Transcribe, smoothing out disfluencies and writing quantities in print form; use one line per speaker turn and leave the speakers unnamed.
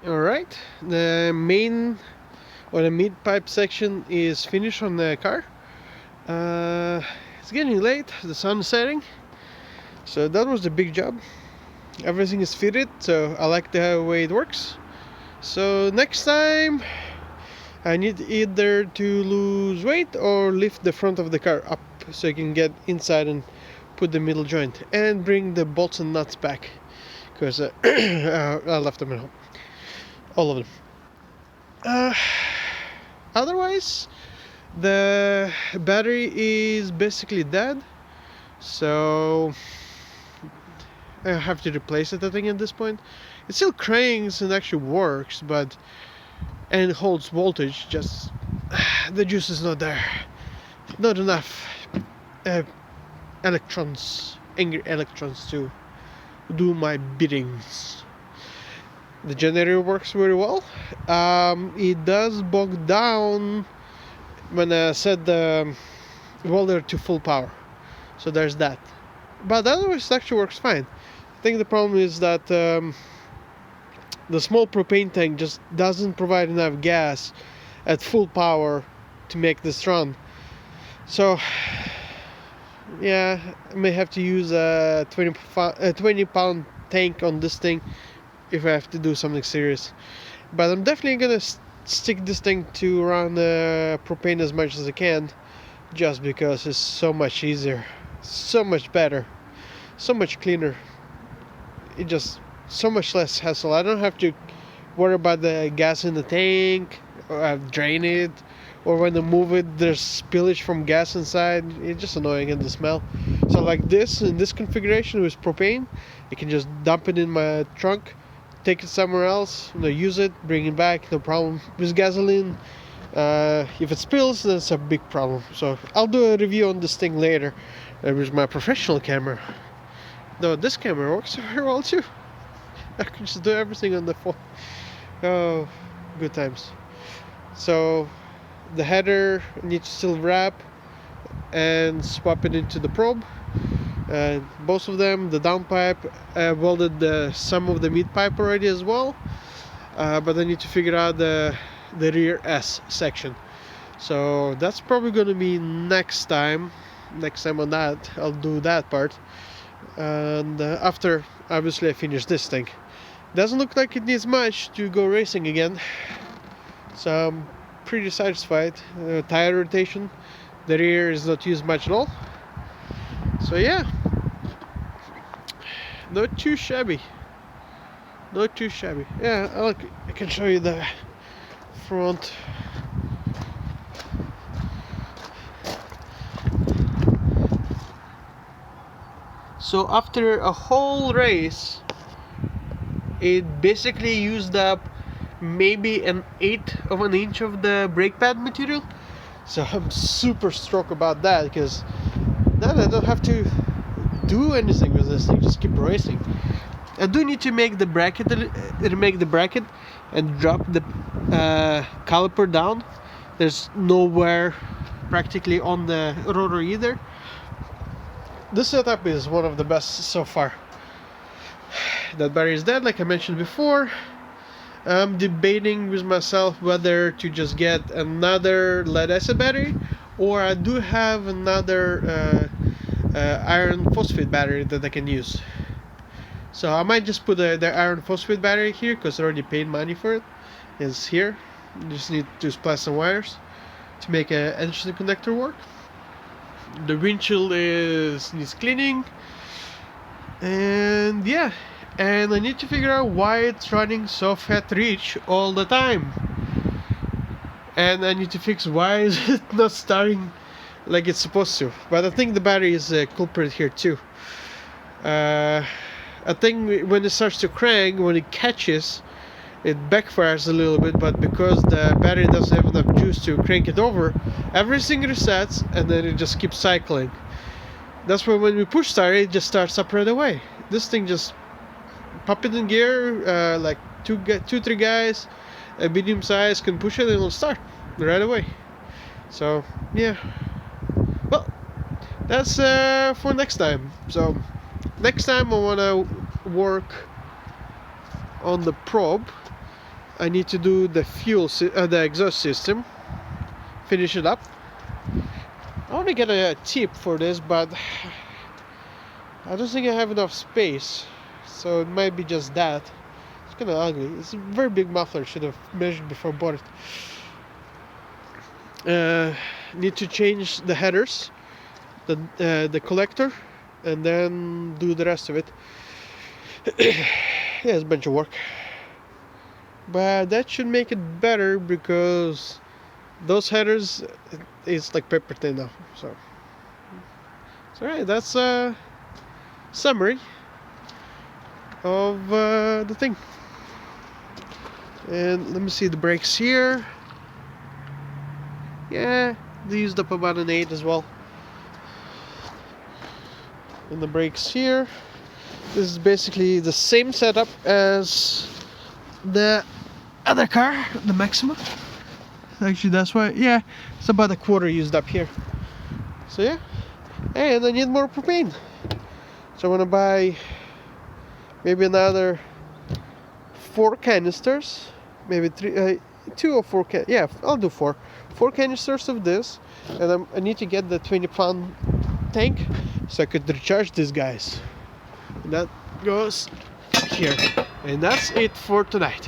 Alright, the main or the mid pipe section is finished on the car. It's getting late, the sun is setting, so that was the big job. Everything is fitted, so I like the way it works. So next time I need either to lose weight or lift the front of the car up so I can get inside and put the middle joint and bring the bolts and nuts back because I left them at home, all of them. Otherwise, the battery is basically dead, so I have to replace it, I think, at this point. It still cranks and actually works, but and holds voltage, just the juice is not there. Not enough electrons, angry electrons, to do my biddings. The generator works very well. It does bog down when I set the welder to full power, so there's that. But otherwise, it actually works fine. I think the problem is that the small propane tank just doesn't provide enough gas at full power to make this run. So yeah, I may have to use a 20 pound tank on this thing if I have to do something serious. But I'm definitely gonna stick this thing to run propane as much as I can, just because it's so much easier, so much better, so much cleaner. It just so much less hassle. I don't have to worry about the gas in the tank, or drain it, or when I move it there's spillage from gas inside. It's just annoying, and the smell. So like this, in this configuration with propane, I can just dump it in my trunk, take it somewhere else, use it, bring it back, no problem. With gasoline, if it spills, that's a big problem. So I'll do a review on this thing later with my professional camera. Though this camera works very well too. I can just do everything on the phone. Oh, good times. So the header needs to still wrap and swap it into the probe. Both of them, the downpipe, I welded some of the mid pipe already as well, but I need to figure out the rear S section. So that's probably going to be next time on that. I'll do that part, and after obviously I finish this thing. Doesn't look like it needs much to go racing again, so I'm pretty satisfied. Tire rotation, the rear is not used much at all, so yeah, not too shabby. Yeah, look, I can show you the front. So after a whole race, it basically used up maybe an eighth of an inch of the brake pad material. So I'm super stoked about that, because then I don't have to do anything with this thing, just keep racing. I do need to make the bracket and drop the caliper down. There's nowhere practically on the rotor either. This setup is one of the best so far. That battery is dead, like I mentioned before. I'm debating with myself whether to just get another lead acid battery, or I do have another iron phosphate battery that I can use. So I might just put the iron phosphate battery here, because I already paid money for it. It's here. You just need to splice some wires to make an engine connector work. The windshield needs cleaning, and yeah, and I need to figure out why it's running so fat rich all the time, and I need to fix why is it not starting like it's supposed to. But I think the battery is a culprit here too. I think when it starts to crank, when it catches, it backfires a little bit, but because the battery doesn't have enough juice to crank it over, everything resets and then it just keeps cycling. That's why when we push start, it just starts up right away. This thing just pop it in gear, like three guys, a medium size can push it and it'll start right away. So yeah, well, that's for next time. So next time I want to work on the probe, I need to do the the exhaust system, finish it up. I want to get a tip for this, but I don't think I have enough space, so it might be just that. It's kind of ugly. It's a very big muffler. Should have measured before I bought it. Need to change the headers, the collector, and then do the rest of it. Yeah, it's a bunch of work, but that should make it better because those headers, it's like paper thin now. So right, that's a summary of the thing. And let me see the brakes here. Yeah, they used up about an 8 as well. And the brakes here. This is basically the same setup as the other car, the Maxima. Actually, that's why, yeah, it's about a quarter used up here. So yeah, and I need more propane. So I want to buy maybe another 4 canisters, maybe 2 or 4 yeah, I'll do 4 canisters of this, and I need to get the 20-pound tank so I could recharge these guys. And that goes here, and that's it for tonight.